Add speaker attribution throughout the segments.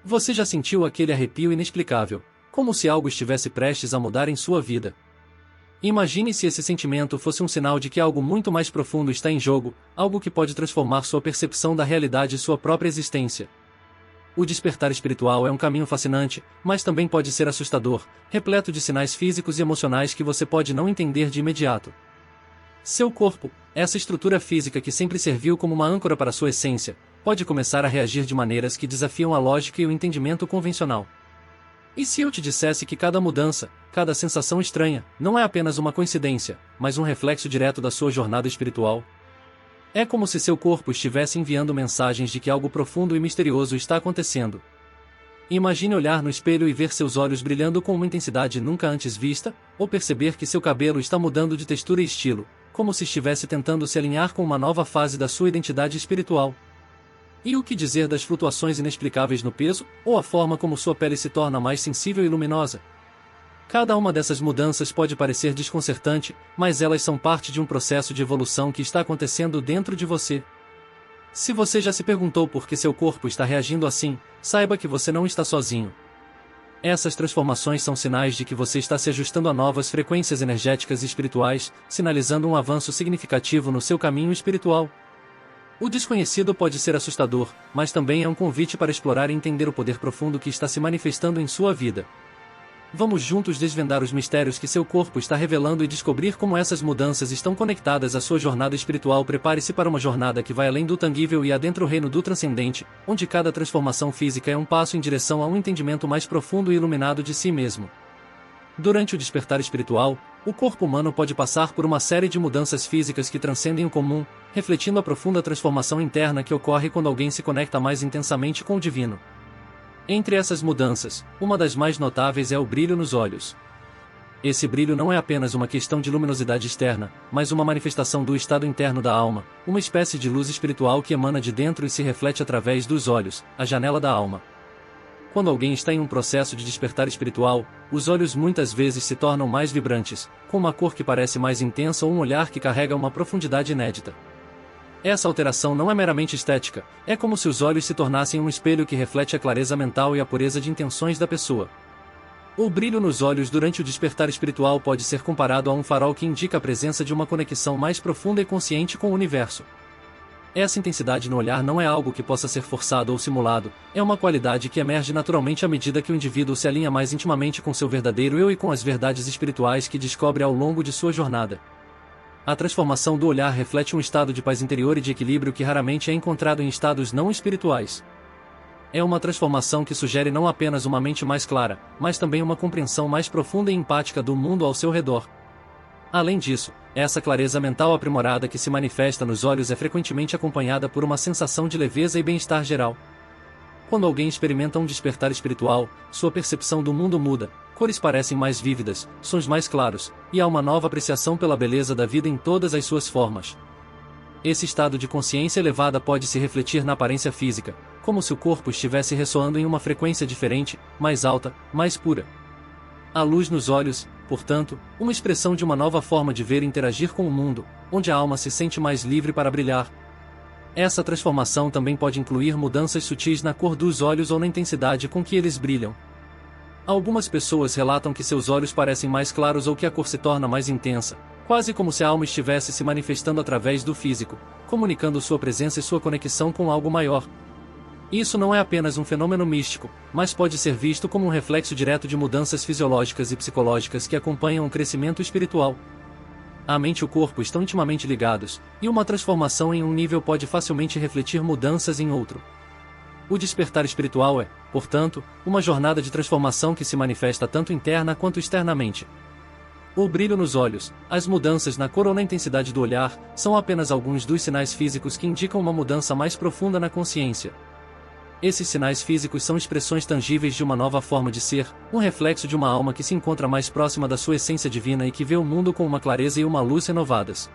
Speaker 1: Você já sentiu aquele arrepio inexplicável, como se algo estivesse prestes a mudar em sua vida? Imagine se esse sentimento fosse um sinal de que algo muito mais profundo está em jogo, algo que pode transformar sua percepção da realidade e sua própria existência. O despertar espiritual é um caminho fascinante, mas também pode ser assustador, repleto de sinais físicos e emocionais que você pode não entender de imediato. Seu corpo, essa estrutura física que sempre serviu como uma âncora para sua essência, pode começar a reagir de maneiras que desafiam a lógica e o entendimento convencional. E se eu te dissesse que cada mudança, cada sensação estranha, não é apenas uma coincidência, mas um reflexo direto da sua jornada espiritual? É como se seu corpo estivesse enviando mensagens de que algo profundo e misterioso está acontecendo. Imagine olhar no espelho e ver seus olhos brilhando com uma intensidade nunca antes vista, ou perceber que seu cabelo está mudando de textura e estilo, como se estivesse tentando se alinhar com uma nova fase da sua identidade espiritual. E o que dizer das flutuações inexplicáveis no peso, ou a forma como sua pele se torna mais sensível e luminosa? Cada uma dessas mudanças pode parecer desconcertante, mas elas são parte de um processo de evolução que está acontecendo dentro de você. Se você já se perguntou por que seu corpo está reagindo assim, saiba que você não está sozinho. Essas transformações são sinais de que você está se ajustando a novas frequências energéticas e espirituais, sinalizando um avanço significativo no seu caminho espiritual. O desconhecido pode ser assustador, mas também é um convite para explorar e entender o poder profundo que está se manifestando em sua vida. Vamos juntos desvendar os mistérios que seu corpo está revelando e descobrir como essas mudanças estão conectadas à sua jornada espiritual. Prepare-se para uma jornada que vai além do tangível e adentra o reino do transcendente, onde cada transformação física é um passo em direção a um entendimento mais profundo e iluminado de si mesmo. Durante o despertar espiritual, o corpo humano pode passar por uma série de mudanças físicas que transcendem o comum, refletindo a profunda transformação interna que ocorre quando alguém se conecta mais intensamente com o divino. Entre essas mudanças, uma das mais notáveis é o brilho nos olhos. Esse brilho não é apenas uma questão de luminosidade externa, mas uma manifestação do estado interno da alma, uma espécie de luz espiritual que emana de dentro e se reflete através dos olhos, a janela da alma. Quando alguém está em um processo de despertar espiritual, os olhos muitas vezes se tornam mais vibrantes, com uma cor que parece mais intensa ou um olhar que carrega uma profundidade inédita. Essa alteração não é meramente estética, é como se os olhos se tornassem um espelho que reflete a clareza mental e a pureza de intenções da pessoa. O brilho nos olhos durante o despertar espiritual pode ser comparado a um farol que indica a presença de uma conexão mais profunda e consciente com o universo. Essa intensidade no olhar não é algo que possa ser forçado ou simulado, é uma qualidade que emerge naturalmente à medida que o indivíduo se alinha mais intimamente com seu verdadeiro eu e com as verdades espirituais que descobre ao longo de sua jornada. A transformação do olhar reflete um estado de paz interior e de equilíbrio que raramente é encontrado em estados não espirituais. É uma transformação que sugere não apenas uma mente mais clara, mas também uma compreensão mais profunda e empática do mundo ao seu redor. Além disso, essa clareza mental aprimorada que se manifesta nos olhos é frequentemente acompanhada por uma sensação de leveza e bem-estar geral. Quando alguém experimenta um despertar espiritual, sua percepção do mundo muda, cores parecem mais vívidas, sons mais claros, e há uma nova apreciação pela beleza da vida em todas as suas formas. Esse estado de consciência elevada pode se refletir na aparência física, como se o corpo estivesse ressoando em uma frequência diferente, mais alta, mais pura. A luz nos olhos, portanto, uma expressão de uma nova forma de ver e interagir com o mundo, onde a alma se sente mais livre para brilhar. Essa transformação também pode incluir mudanças sutis na cor dos olhos ou na intensidade com que eles brilham. Algumas pessoas relatam que seus olhos parecem mais claros ou que a cor se torna mais intensa, quase como se a alma estivesse se manifestando através do físico, comunicando sua presença e sua conexão com algo maior. Isso não é apenas um fenômeno místico, mas pode ser visto como um reflexo direto de mudanças fisiológicas e psicológicas que acompanham o crescimento espiritual. A mente e o corpo estão intimamente ligados, e uma transformação em um nível pode facilmente refletir mudanças em outro. O despertar espiritual é, portanto, uma jornada de transformação que se manifesta tanto interna quanto externamente. O brilho nos olhos, as mudanças na cor ou na intensidade do olhar, são apenas alguns dos sinais físicos que indicam uma mudança mais profunda na consciência. Esses sinais físicos são expressões tangíveis de uma nova forma de ser, um reflexo de uma alma que se encontra mais próxima da sua essência divina e que vê o mundo com uma clareza e uma luz renovadas.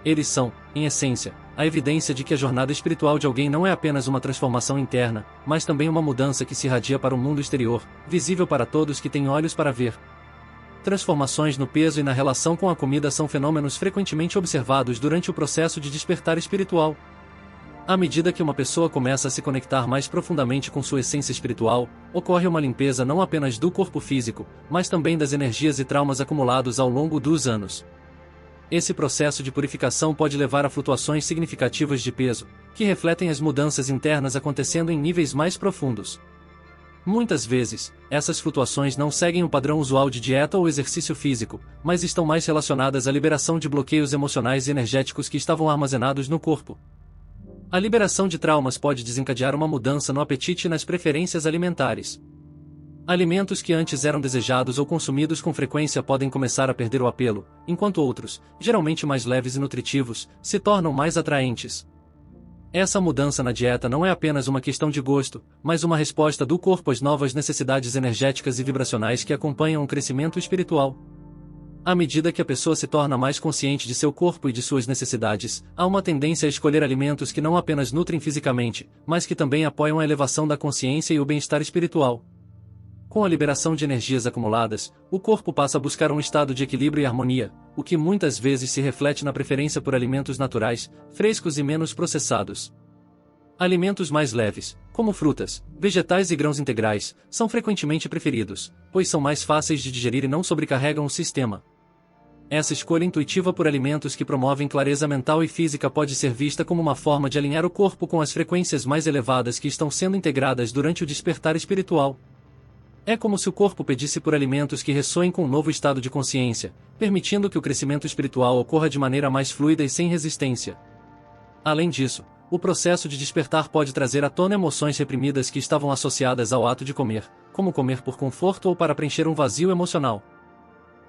Speaker 1: Eles são, em essência, a evidência de que a jornada espiritual de alguém não é apenas uma transformação interna, mas também uma mudança que se irradia para o mundo exterior, visível para todos que têm olhos para ver. Transformações no peso e na relação com a comida são fenômenos frequentemente observados durante o processo de despertar espiritual. À medida que uma pessoa começa a se conectar mais profundamente com sua essência espiritual, ocorre uma limpeza não apenas do corpo físico, mas também das energias e traumas acumulados ao longo dos anos. Esse processo de purificação pode levar a flutuações significativas de peso, que refletem as mudanças internas acontecendo em níveis mais profundos. Muitas vezes, essas flutuações não seguem o padrão usual de dieta ou exercício físico, mas estão mais relacionadas à liberação de bloqueios emocionais e energéticos que estavam armazenados no corpo. A liberação de traumas pode desencadear uma mudança no apetite e nas preferências alimentares. Alimentos que antes eram desejados ou consumidos com frequência podem começar a perder o apelo, enquanto outros, geralmente mais leves e nutritivos, se tornam mais atraentes. Essa mudança na dieta não é apenas uma questão de gosto, mas uma resposta do corpo às novas necessidades energéticas e vibracionais que acompanham o crescimento espiritual. À medida que a pessoa se torna mais consciente de seu corpo e de suas necessidades, há uma tendência a escolher alimentos que não apenas nutrem fisicamente, mas que também apoiam a elevação da consciência e o bem-estar espiritual. Com a liberação de energias acumuladas, o corpo passa a buscar um estado de equilíbrio e harmonia, o que muitas vezes se reflete na preferência por alimentos naturais, frescos e menos processados. Alimentos mais leves, como frutas, vegetais e grãos integrais, são frequentemente preferidos, pois são mais fáceis de digerir e não sobrecarregam o sistema. Essa escolha intuitiva por alimentos que promovem clareza mental e física pode ser vista como uma forma de alinhar o corpo com as frequências mais elevadas que estão sendo integradas durante o despertar espiritual. É como se o corpo pedisse por alimentos que ressoem com um novo estado de consciência, permitindo que o crescimento espiritual ocorra de maneira mais fluida e sem resistência. Além disso, o processo de despertar pode trazer à tona emoções reprimidas que estavam associadas ao ato de comer, como comer por conforto ou para preencher um vazio emocional.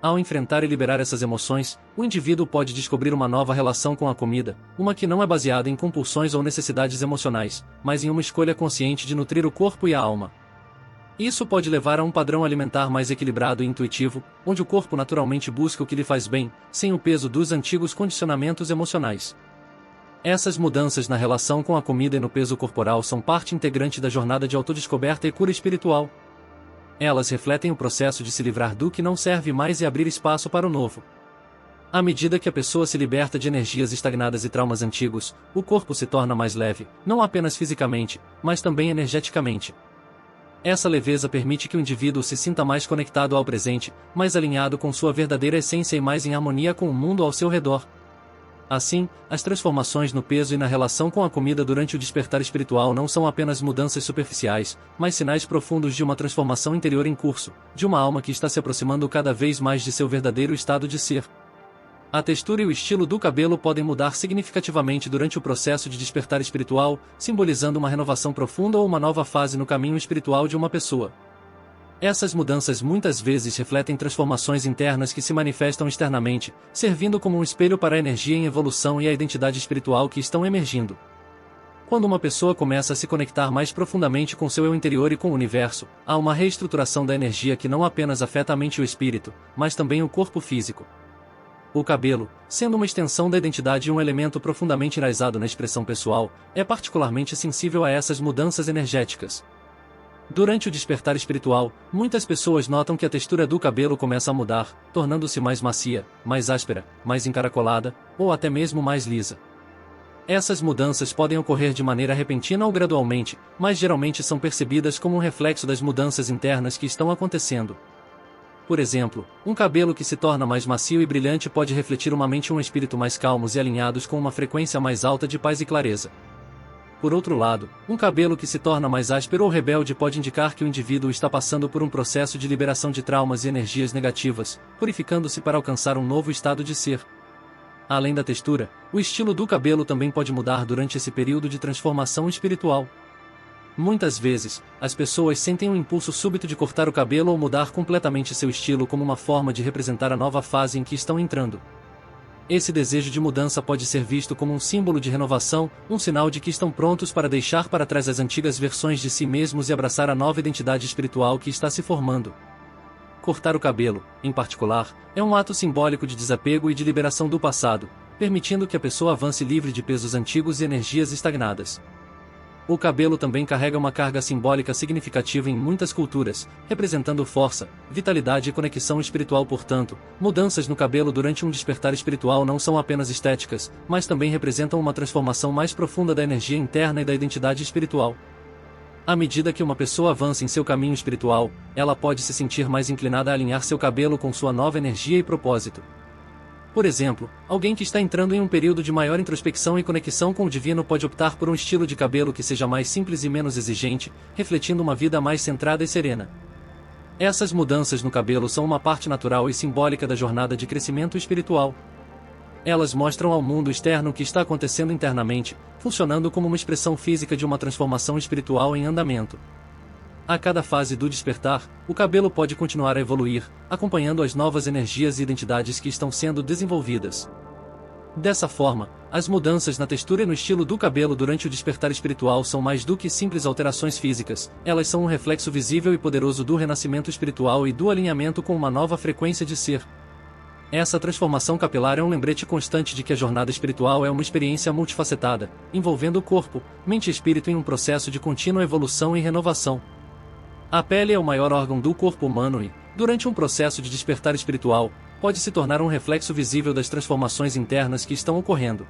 Speaker 1: Ao enfrentar e liberar essas emoções, o indivíduo pode descobrir uma nova relação com a comida, uma que não é baseada em compulsões ou necessidades emocionais, mas em uma escolha consciente de nutrir o corpo e a alma. Isso pode levar a um padrão alimentar mais equilibrado e intuitivo, onde o corpo naturalmente busca o que lhe faz bem, sem o peso dos antigos condicionamentos emocionais. Essas mudanças na relação com a comida e no peso corporal são parte integrante da jornada de autodescoberta e cura espiritual. Elas refletem o processo de se livrar do que não serve mais e abrir espaço para o novo. À medida que a pessoa se liberta de energias estagnadas e traumas antigos, o corpo se torna mais leve, não apenas fisicamente, mas também energeticamente. Essa leveza permite que o indivíduo se sinta mais conectado ao presente, mais alinhado com sua verdadeira essência e mais em harmonia com o mundo ao seu redor. Assim, as transformações no peso e na relação com a comida durante o despertar espiritual não são apenas mudanças superficiais, mas sinais profundos de uma transformação interior em curso, de uma alma que está se aproximando cada vez mais de seu verdadeiro estado de ser. A textura e o estilo do cabelo podem mudar significativamente durante o processo de despertar espiritual, simbolizando uma renovação profunda ou uma nova fase no caminho espiritual de uma pessoa. Essas mudanças muitas vezes refletem transformações internas que se manifestam externamente, servindo como um espelho para a energia em evolução e a identidade espiritual que estão emergindo. Quando uma pessoa começa a se conectar mais profundamente com seu eu interior e com o universo, há uma reestruturação da energia que não apenas afeta a mente e o espírito, mas também o corpo físico. O cabelo, sendo uma extensão da identidade e um elemento profundamente enraizado na expressão pessoal, é particularmente sensível a essas mudanças energéticas. Durante o despertar espiritual, muitas pessoas notam que a textura do cabelo começa a mudar, tornando-se mais macia, mais áspera, mais encaracolada, ou até mesmo mais lisa. Essas mudanças podem ocorrer de maneira repentina ou gradualmente, mas geralmente são percebidas como um reflexo das mudanças internas que estão acontecendo. Por exemplo, um cabelo que se torna mais macio e brilhante pode refletir uma mente e um espírito mais calmos e alinhados com uma frequência mais alta de paz e clareza. Por outro lado, um cabelo que se torna mais áspero ou rebelde pode indicar que o indivíduo está passando por um processo de liberação de traumas e energias negativas, purificando-se para alcançar um novo estado de ser. Além da textura, o estilo do cabelo também pode mudar durante esse período de transformação espiritual. Muitas vezes, as pessoas sentem um impulso súbito de cortar o cabelo ou mudar completamente seu estilo como uma forma de representar a nova fase em que estão entrando. Esse desejo de mudança pode ser visto como um símbolo de renovação, um sinal de que estão prontos para deixar para trás as antigas versões de si mesmos e abraçar a nova identidade espiritual que está se formando. Cortar o cabelo, em particular, é um ato simbólico de desapego e de liberação do passado, permitindo que a pessoa avance livre de pesos antigos e energias estagnadas. O cabelo também carrega uma carga simbólica significativa em muitas culturas, representando força, vitalidade e conexão espiritual. Portanto, mudanças no cabelo durante um despertar espiritual não são apenas estéticas, mas também representam uma transformação mais profunda da energia interna e da identidade espiritual. À medida que uma pessoa avança em seu caminho espiritual, ela pode se sentir mais inclinada a alinhar seu cabelo com sua nova energia e propósito. Por exemplo, alguém que está entrando em um período de maior introspecção e conexão com o divino pode optar por um estilo de cabelo que seja mais simples e menos exigente, refletindo uma vida mais centrada e serena. Essas mudanças no cabelo são uma parte natural e simbólica da jornada de crescimento espiritual. Elas mostram ao mundo externo o que está acontecendo internamente, funcionando como uma expressão física de uma transformação espiritual em andamento. A cada fase do despertar, o cabelo pode continuar a evoluir, acompanhando as novas energias e identidades que estão sendo desenvolvidas. Dessa forma, as mudanças na textura e no estilo do cabelo durante o despertar espiritual são mais do que simples alterações físicas, elas são um reflexo visível e poderoso do renascimento espiritual e do alinhamento com uma nova frequência de ser. Essa transformação capilar é um lembrete constante de que a jornada espiritual é uma experiência multifacetada, envolvendo o corpo, mente e espírito em um processo de contínua evolução e renovação. A pele é o maior órgão do corpo humano e, durante um processo de despertar espiritual, pode se tornar um reflexo visível das transformações internas que estão ocorrendo.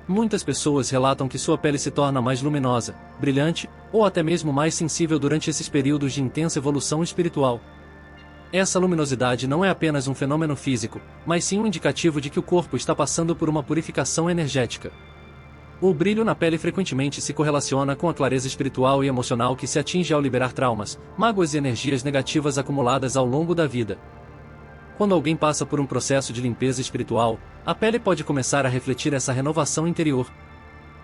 Speaker 1: Muitas pessoas relatam que sua pele se torna mais luminosa, brilhante, ou até mesmo mais sensível durante esses períodos de intensa evolução espiritual. Essa luminosidade não é apenas um fenômeno físico, mas sim um indicativo de que o corpo está passando por uma purificação energética. O brilho na pele frequentemente se correlaciona com a clareza espiritual e emocional que se atinge ao liberar traumas, mágoas e energias negativas acumuladas ao longo da vida. Quando alguém passa por um processo de limpeza espiritual, a pele pode começar a refletir essa renovação interior.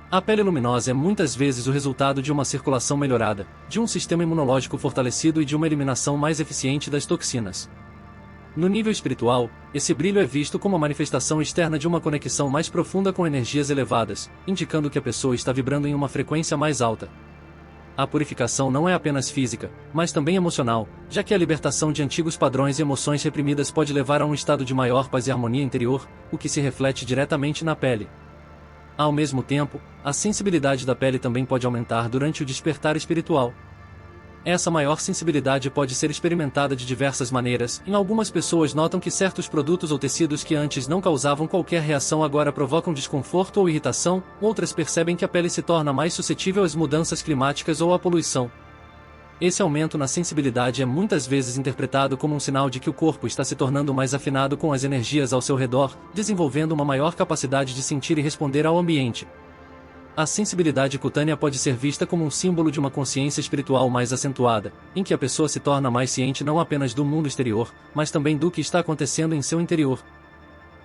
Speaker 1: A pele luminosa é muitas vezes o resultado de uma circulação melhorada, de um sistema imunológico fortalecido e de uma eliminação mais eficiente das toxinas. No nível espiritual, esse brilho é visto como a manifestação externa de uma conexão mais profunda com energias elevadas, indicando que a pessoa está vibrando em uma frequência mais alta. A purificação não é apenas física, mas também emocional, já que a libertação de antigos padrões e emoções reprimidas pode levar a um estado de maior paz e harmonia interior, o que se reflete diretamente na pele. Ao mesmo tempo, a sensibilidade da pele também pode aumentar durante o despertar espiritual. Essa maior sensibilidade pode ser experimentada de diversas maneiras. Algumas pessoas notam que certos produtos ou tecidos que antes não causavam qualquer reação agora provocam desconforto ou irritação, outras percebem que a pele se torna mais suscetível às mudanças climáticas ou à poluição. Esse aumento na sensibilidade é muitas vezes interpretado como um sinal de que o corpo está se tornando mais afinado com as energias ao seu redor, desenvolvendo uma maior capacidade de sentir e responder ao ambiente. A sensibilidade cutânea pode ser vista como um símbolo de uma consciência espiritual mais acentuada, em que a pessoa se torna mais ciente não apenas do mundo exterior, mas também do que está acontecendo em seu interior.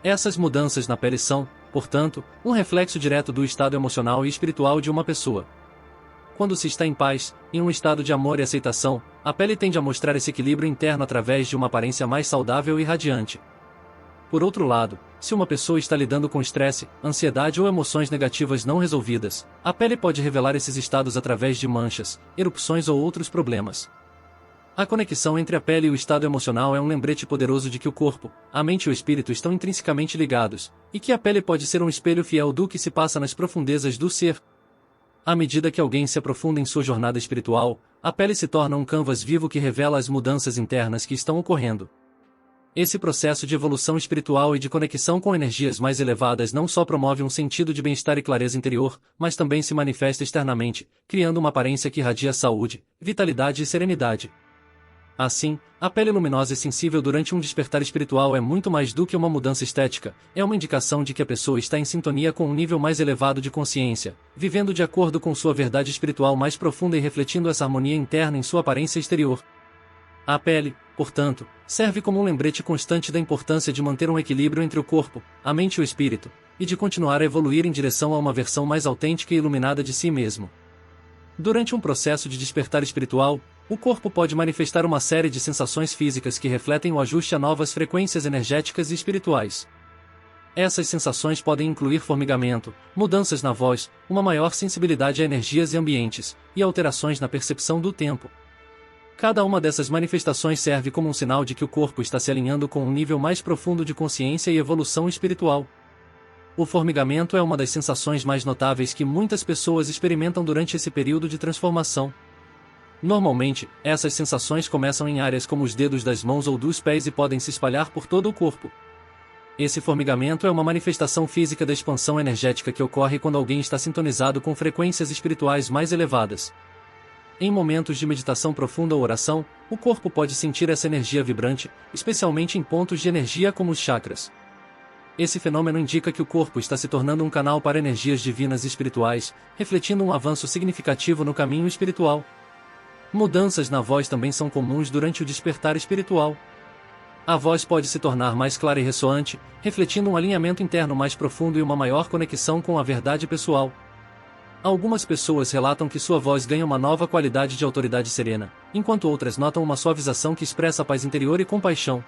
Speaker 1: Essas mudanças na pele são, portanto, um reflexo direto do estado emocional e espiritual de uma pessoa. Quando se está em paz, em um estado de amor e aceitação, a pele tende a mostrar esse equilíbrio interno através de uma aparência mais saudável e radiante. Por outro lado, se uma pessoa está lidando com estresse, ansiedade ou emoções negativas não resolvidas, a pele pode revelar esses estados através de manchas, erupções ou outros problemas. A conexão entre a pele e o estado emocional é um lembrete poderoso de que o corpo, a mente e o espírito estão intrinsecamente ligados, e que a pele pode ser um espelho fiel do que se passa nas profundezas do ser. À medida que alguém se aprofunda em sua jornada espiritual, a pele se torna um canvas vivo que revela as mudanças internas que estão ocorrendo. Esse processo de evolução espiritual e de conexão com energias mais elevadas não só promove um sentido de bem-estar e clareza interior, mas também se manifesta externamente, criando uma aparência que irradia saúde, vitalidade e serenidade. Assim, a pele luminosa e sensível durante um despertar espiritual é muito mais do que uma mudança estética, é uma indicação de que a pessoa está em sintonia com um nível mais elevado de consciência, vivendo de acordo com sua verdade espiritual mais profunda e refletindo essa harmonia interna em sua aparência exterior. A pele, portanto, serve como um lembrete constante da importância de manter um equilíbrio entre o corpo, a mente e o espírito, e de continuar a evoluir em direção a uma versão mais autêntica e iluminada de si mesmo. Durante um processo de despertar espiritual, o corpo pode manifestar uma série de sensações físicas que refletem o ajuste a novas frequências energéticas e espirituais. Essas sensações podem incluir formigamento, mudanças na voz, uma maior sensibilidade a energias e ambientes, e alterações na percepção do tempo. Cada uma dessas manifestações serve como um sinal de que o corpo está se alinhando com um nível mais profundo de consciência e evolução espiritual. O formigamento é uma das sensações mais notáveis que muitas pessoas experimentam durante esse período de transformação. Normalmente, essas sensações começam em áreas como os dedos das mãos ou dos pés e podem se espalhar por todo o corpo. Esse formigamento é uma manifestação física da expansão energética que ocorre quando alguém está sintonizado com frequências espirituais mais elevadas. Em momentos de meditação profunda ou oração, o corpo pode sentir essa energia vibrante, especialmente em pontos de energia como os chakras. Esse fenômeno indica que o corpo está se tornando um canal para energias divinas e espirituais, refletindo um avanço significativo no caminho espiritual. Mudanças na voz também são comuns durante o despertar espiritual. A voz pode se tornar mais clara e ressoante, refletindo um alinhamento interno mais profundo e uma maior conexão com a verdade pessoal. Algumas pessoas relatam que sua voz ganha uma nova qualidade de autoridade serena, enquanto outras notam uma suavização que expressa paz interior e compaixão.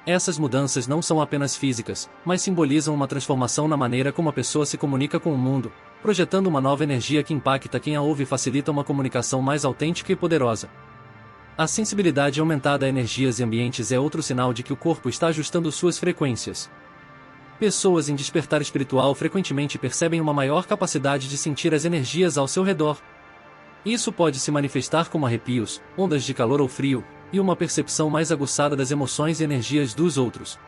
Speaker 1: Essas mudanças não são apenas físicas, mas simbolizam uma transformação na maneira como a pessoa se comunica com o mundo, projetando uma nova energia que impacta quem a ouve e facilita uma comunicação mais autêntica e poderosa. A sensibilidade aumentada a energias e ambientes é outro sinal de que o corpo está ajustando suas frequências. Pessoas em despertar espiritual frequentemente percebem uma maior capacidade de sentir as energias ao seu redor. Isso pode se manifestar como arrepios, ondas de calor ou frio, e uma percepção mais aguçada das emoções e energias dos outros.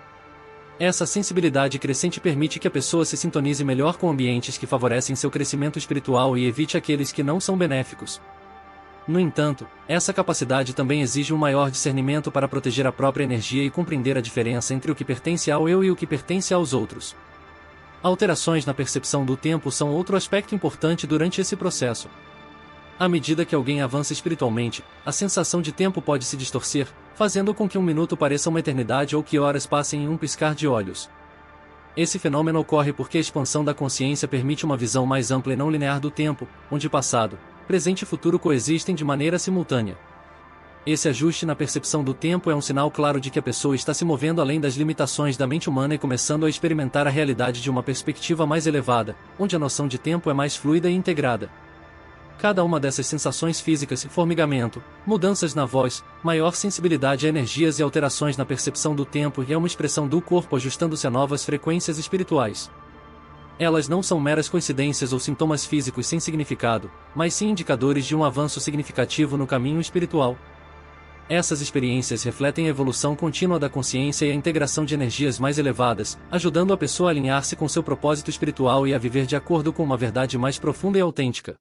Speaker 1: Essa sensibilidade crescente permite que a pessoa se sintonize melhor com ambientes que favorecem seu crescimento espiritual e evite aqueles que não são benéficos. No entanto, essa capacidade também exige um maior discernimento para proteger a própria energia e compreender a diferença entre o que pertence ao eu e o que pertence aos outros. Alterações na percepção do tempo são outro aspecto importante durante esse processo. À medida que alguém avança espiritualmente, a sensação de tempo pode se distorcer, fazendo com que um minuto pareça uma eternidade ou que horas passem em um piscar de olhos. Esse fenômeno ocorre porque a expansão da consciência permite uma visão mais ampla e não linear do tempo, onde passado, presente e futuro coexistem de maneira simultânea. Esse ajuste na percepção do tempo é um sinal claro de que a pessoa está se movendo além das limitações da mente humana e começando a experimentar a realidade de uma perspectiva mais elevada, onde a noção de tempo é mais fluida e integrada. Cada uma dessas sensações físicas, formigamento, mudanças na voz, maior sensibilidade a energias e alterações na percepção do tempo é uma expressão do corpo ajustando-se a novas frequências espirituais. Elas não são meras coincidências ou sintomas físicos sem significado, mas sim indicadores de um avanço significativo no caminho espiritual. Essas experiências refletem a evolução contínua da consciência e a integração de energias mais elevadas, ajudando a pessoa a alinhar-se com seu propósito espiritual e a viver de acordo com uma verdade mais profunda e autêntica.